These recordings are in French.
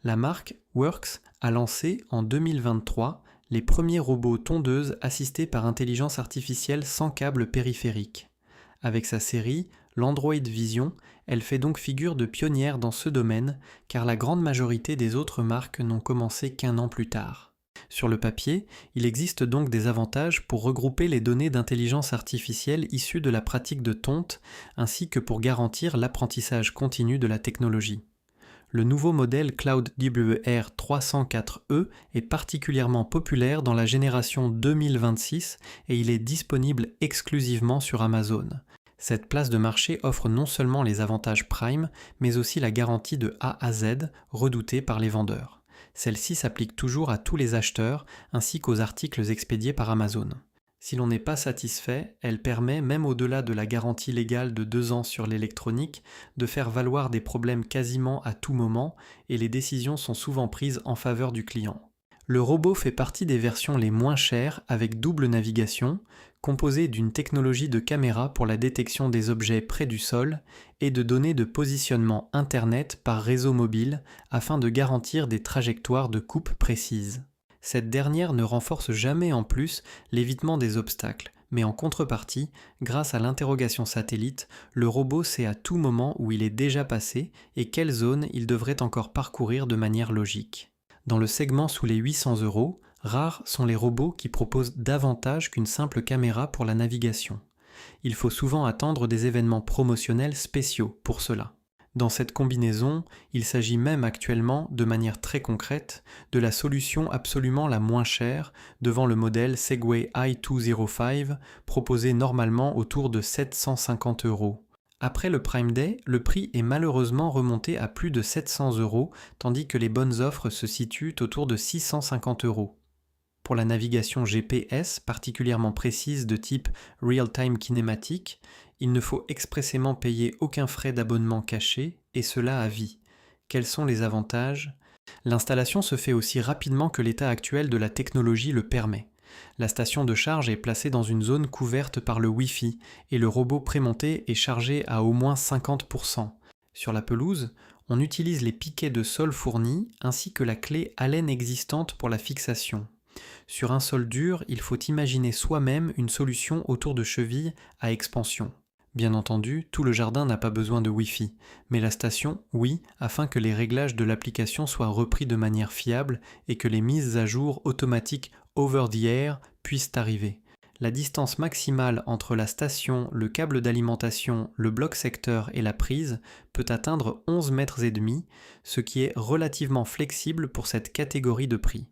La marque Works a lancé en 2023 les premiers robots tondeuses assistés par intelligence artificielle sans câble périphérique. Avec sa série, l'Android Vision, elle fait donc figure de pionnière dans ce domaine, car la grande majorité des autres marques n'ont commencé qu'un an plus tard. Sur le papier, il existe donc des avantages pour regrouper les données d'intelligence artificielle issues de la pratique de tonte, ainsi que pour garantir l'apprentissage continu de la technologie. Le nouveau modèle CloudWR 304E est particulièrement populaire dans la génération 2026 et il est disponible exclusivement sur Amazon. Cette place de marché offre non seulement les avantages Prime, mais aussi la garantie de A à Z redoutée par les vendeurs. Celle-ci s'applique toujours à tous les acheteurs ainsi qu'aux articles expédiés par Amazon. Si l'on n'est pas satisfait, elle permet, même au-delà de la garantie légale de 2 ans sur l'électronique, de faire valoir des problèmes quasiment à tout moment et les décisions sont souvent prises en faveur du client. Le robot fait partie des versions les moins chères avec double navigation, composée d'une technologie de caméra pour la détection des objets près du sol et de données de positionnement Internet par réseau mobile afin de garantir des trajectoires de coupe précises. Cette dernière ne renforce jamais en plus l'évitement des obstacles, mais en contrepartie, grâce à l'interrogation satellite, le robot sait à tout moment où il est déjà passé et quelle zone il devrait encore parcourir de manière logique. Dans le segment sous les 800 €, rares sont les robots qui proposent davantage qu'une simple caméra pour la navigation. Il faut souvent attendre des événements promotionnels spéciaux pour cela. Dans cette combinaison, il s'agit même actuellement, de manière très concrète, de la solution absolument la moins chère devant le modèle Segway i205 proposé normalement autour de 750 €. Après le Prime Day, le prix est malheureusement remonté à plus de 700 € tandis que les bonnes offres se situent autour de 650 €. Pour la navigation GPS particulièrement précise de type Real-Time Kinematic, il ne faut expressément payer aucun frais d'abonnement caché, et cela à vie. Quels sont les avantages ? L'installation se fait aussi rapidement que l'état actuel de la technologie le permet. La station de charge est placée dans une zone couverte par le Wi-Fi, et le robot prémonté est chargé à au moins 50%. Sur la pelouse, on utilise les piquets de sol fournis, ainsi que la clé Allen existante pour la fixation. Sur un sol dur, il faut imaginer soi-même une solution autour de chevilles à expansion. Bien entendu, tout le jardin n'a pas besoin de Wi-Fi, mais la station, oui, afin que les réglages de l'application soient repris de manière fiable et que les mises à jour automatiques over the air puissent arriver. La distance maximale entre la station, le câble d'alimentation, le bloc secteur et la prise peut atteindre 11 mètres et demi, ce qui est relativement flexible pour cette catégorie de prix.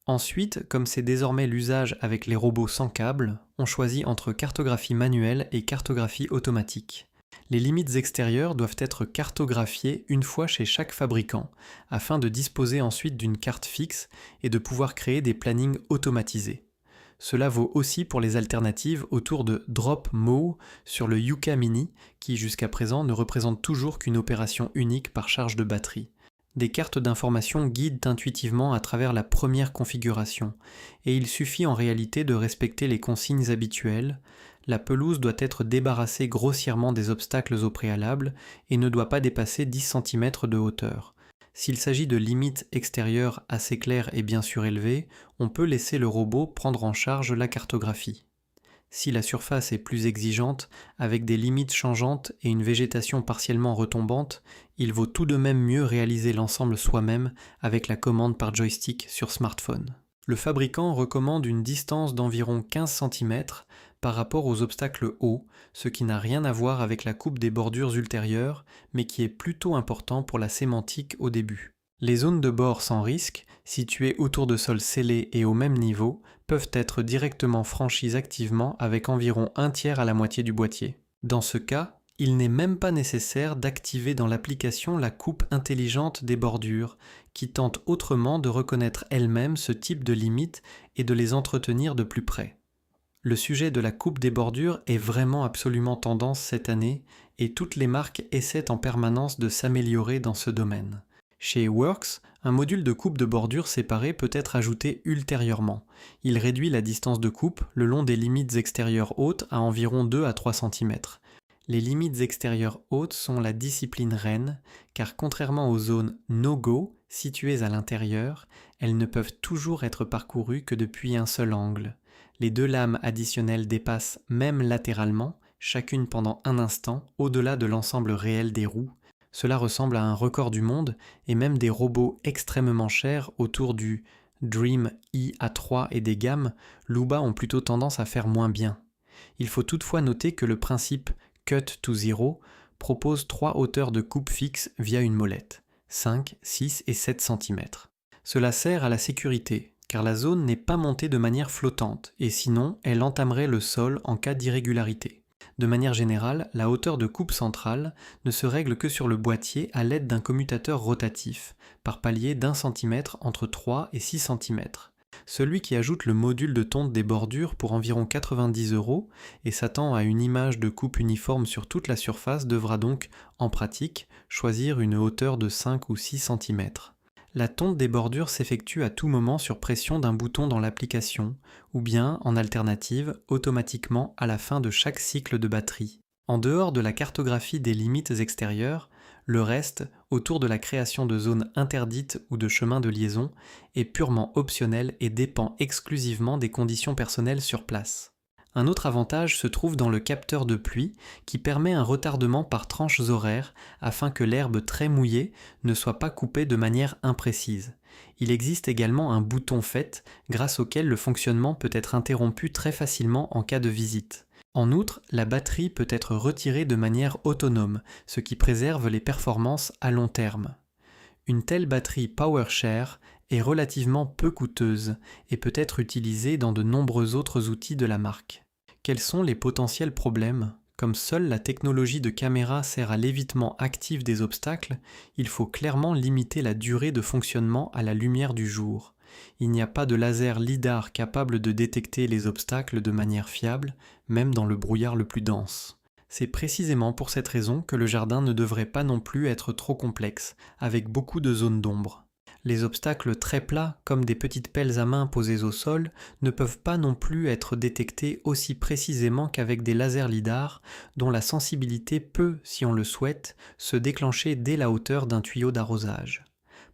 Ensuite, comme c'est désormais l'usage avec les robots sans câble, on choisit entre cartographie manuelle et cartographie automatique. Les limites extérieures doivent être cartographiées une fois chez chaque fabricant, afin de disposer ensuite d'une carte fixe et de pouvoir créer des plannings automatisés. Cela vaut aussi pour les alternatives autour de Drop Mow sur le Yuka Mini, qui jusqu'à présent ne représente toujours qu'une opération unique par charge de batterie. Des cartes d'information guident intuitivement à travers la première configuration, et il suffit en réalité de respecter les consignes habituelles. La pelouse doit être débarrassée grossièrement des obstacles au préalable et ne doit pas dépasser 10 cm de hauteur. S'il s'agit de limites extérieures assez claires et bien surélevées, on peut laisser le robot prendre en charge la cartographie. Si la surface est plus exigeante, avec des limites changeantes et une végétation partiellement retombante, il vaut tout de même mieux réaliser l'ensemble soi-même avec la commande par joystick sur smartphone. Le fabricant recommande une distance d'environ 15 cm par rapport aux obstacles hauts, ce qui n'a rien à voir avec la coupe des bordures ultérieures, mais qui est plutôt important pour la sémantique au début. Les zones de bord sans risque, situées autour de sols scellés et au même niveau, peuvent être directement franchies activement avec environ un tiers à la moitié du boîtier. Dans ce cas, il n'est même pas nécessaire d'activer dans l'application la coupe intelligente des bordures, qui tente autrement de reconnaître elle-même ce type de limites et de les entretenir de plus près. Le sujet de la coupe des bordures est vraiment absolument tendance cette année et toutes les marques essaient en permanence de s'améliorer dans ce domaine. Chez Works, un module de coupe de bordure séparé peut être ajouté ultérieurement. Il réduit la distance de coupe le long des limites extérieures hautes à environ 2 à 3 cm. Les limites extérieures hautes sont la discipline reine, car contrairement aux zones no-go situées à l'intérieur, elles ne peuvent toujours être parcourues que depuis un seul angle. Les 2 lames additionnelles dépassent même latéralement, chacune pendant un instant, au-delà de l'ensemble réel des roues. Cela ressemble à un record du monde et même des robots extrêmement chers autour du Dream IA3 et des gammes, Luba ont plutôt tendance à faire moins bien. Il faut toutefois noter que le principe Cut to Zero propose 3 hauteurs de coupe fixes via une molette, 5, 6 et 7 cm. Cela sert à la sécurité, car la zone n'est pas montée de manière flottante, et sinon elle entamerait le sol en cas d'irrégularité. De manière générale, la hauteur de coupe centrale ne se règle que sur le boîtier à l'aide d'un commutateur rotatif, par palier d'1 cm entre 3 et 6 cm. Celui qui ajoute le module de tonte des bordures pour environ 90 € et s'attend à une image de coupe uniforme sur toute la surface devra donc, en pratique, choisir une hauteur de 5 ou 6 cm. La tonte des bordures s'effectue à tout moment sur pression d'un bouton dans l'application, ou bien, en alternative, automatiquement à la fin de chaque cycle de batterie. En dehors de la cartographie des limites extérieures, le reste, autour de la création de zones interdites ou de chemins de liaison, est purement optionnel et dépend exclusivement des conditions personnelles sur place. Un autre avantage se trouve dans le capteur de pluie qui permet un retardement par tranches horaires afin que l'herbe très mouillée ne soit pas coupée de manière imprécise. Il existe également un bouton FET grâce auquel le fonctionnement peut être interrompu très facilement en cas de visite. En outre, la batterie peut être retirée de manière autonome, ce qui préserve les performances à long terme. Une telle batterie PowerShare est relativement peu coûteuse et peut être utilisée dans de nombreux autres outils de la marque. Quels sont les potentiels problèmes ? Comme seule la technologie de caméra sert à l'évitement actif des obstacles, il faut clairement limiter la durée de fonctionnement à la lumière du jour. Il n'y a pas de laser LiDAR capable de détecter les obstacles de manière fiable, même dans le brouillard le plus dense. C'est précisément pour cette raison que le jardin ne devrait pas non plus être trop complexe, avec beaucoup de zones d'ombre. Les obstacles très plats, comme des petites pelles à main posées au sol, ne peuvent pas non plus être détectés aussi précisément qu'avec des lasers LiDAR, dont la sensibilité peut, si on le souhaite, se déclencher dès la hauteur d'un tuyau d'arrosage.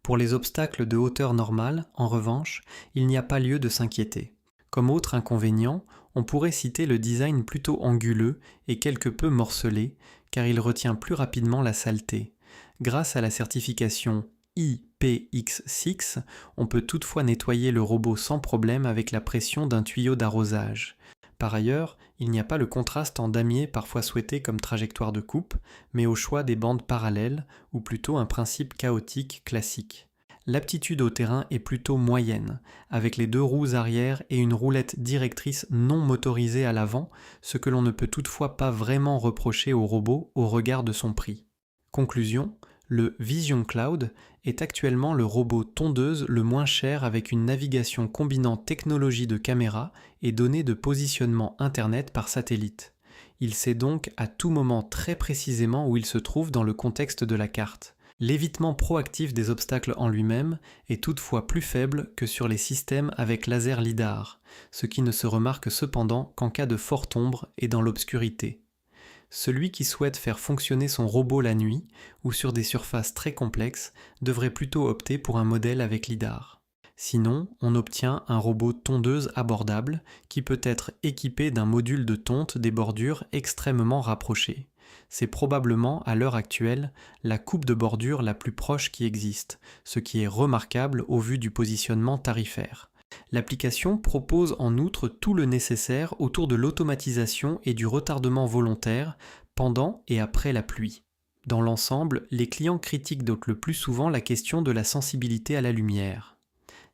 Pour les obstacles de hauteur normale, en revanche, il n'y a pas lieu de s'inquiéter. Comme autre inconvénient, on pourrait citer le design plutôt anguleux et quelque peu morcelé, car il retient plus rapidement la saleté. Grâce à la certification IPX6, on peut toutefois nettoyer le robot sans problème avec la pression d'un tuyau d'arrosage. Par ailleurs, il n'y a pas le contraste en damier parfois souhaité comme trajectoire de coupe, mais au choix des bandes parallèles, ou plutôt un principe chaotique classique. L'aptitude au terrain est plutôt moyenne, avec les 2 roues arrière et une roulette directrice non motorisée à l'avant, ce que l'on ne peut toutefois pas vraiment reprocher au robot au regard de son prix. Conclusion, le Vision Cloud est actuellement le robot tondeuse le moins cher avec une navigation combinant technologie de caméra et données de positionnement Internet par satellite. Il sait donc à tout moment très précisément où il se trouve dans le contexte de la carte. L'évitement proactif des obstacles en lui-même est toutefois plus faible que sur les systèmes avec laser LiDAR, ce qui ne se remarque cependant qu'en cas de forte ombre et dans l'obscurité. Celui qui souhaite faire fonctionner son robot la nuit ou sur des surfaces très complexes devrait plutôt opter pour un modèle avec LiDAR. Sinon, on obtient un robot tondeuse abordable qui peut être équipé d'un module de tonte des bordures extrêmement rapproché. C'est probablement, à l'heure actuelle, la coupe de bordure la plus proche qui existe, ce qui est remarquable au vu du positionnement tarifaire. L'application propose en outre tout le nécessaire autour de l'automatisation et du retardement volontaire pendant et après la pluie. Dans l'ensemble, les clients critiquent donc le plus souvent la question de la sensibilité à la lumière.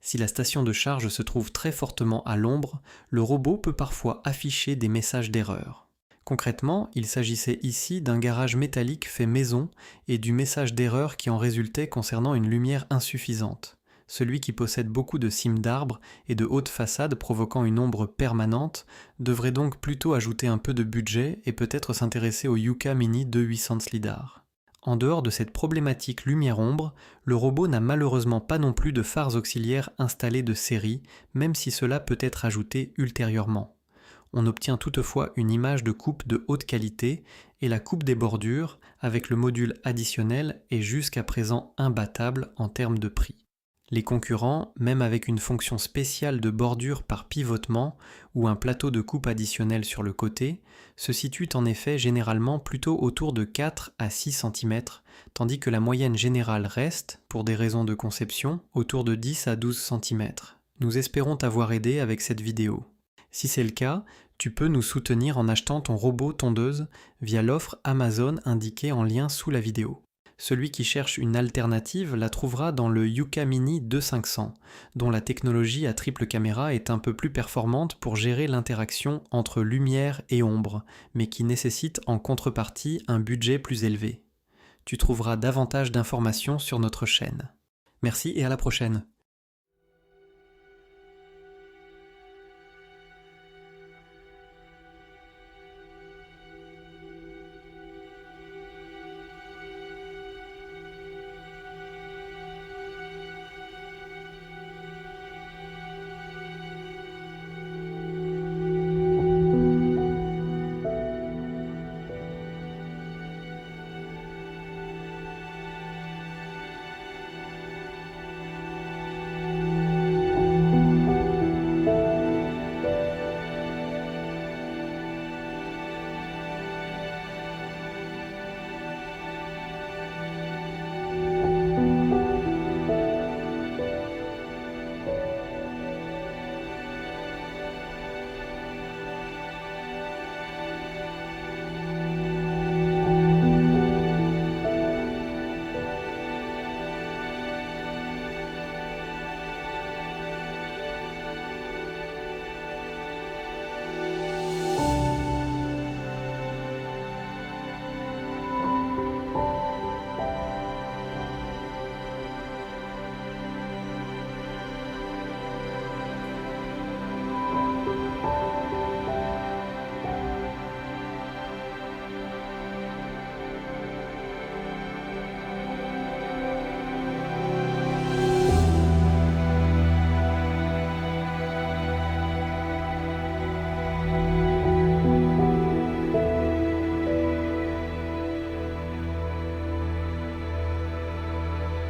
Si la station de charge se trouve très fortement à l'ombre, le robot peut parfois afficher des messages d'erreur. Concrètement, il s'agissait ici d'un garage métallique fait maison et du message d'erreur qui en résultait concernant une lumière insuffisante. Celui qui possède beaucoup de cimes d'arbres et de hautes façades provoquant une ombre permanente devrait donc plutôt ajouter un peu de budget et peut-être s'intéresser au Yuka Mini 2800 LiDAR. En dehors de cette problématique lumière-ombre, le robot n'a malheureusement pas non plus de phares auxiliaires installés de série, même si cela peut être ajouté ultérieurement. On obtient toutefois une image de coupe de haute qualité et la coupe des bordures avec le module additionnel est jusqu'à présent imbattable en termes de prix. Les concurrents, même avec une fonction spéciale de bordure par pivotement ou un plateau de coupe additionnel sur le côté, se situent en effet généralement plutôt autour de 4 à 6 cm, tandis que la moyenne générale reste, pour des raisons de conception, autour de 10 à 12 cm. Nous espérons t'avoir aidé avec cette vidéo. Si c'est le cas, tu peux nous soutenir en achetant ton robot tondeuse via l'offre Amazon indiquée en lien sous la vidéo. Celui qui cherche une alternative la trouvera dans le Yuka Mini 2500, dont la technologie à triple caméra est un peu plus performante pour gérer l'interaction entre lumière et ombre, mais qui nécessite en contrepartie un budget plus élevé. Tu trouveras davantage d'informations sur notre chaîne. Merci et à la prochaine.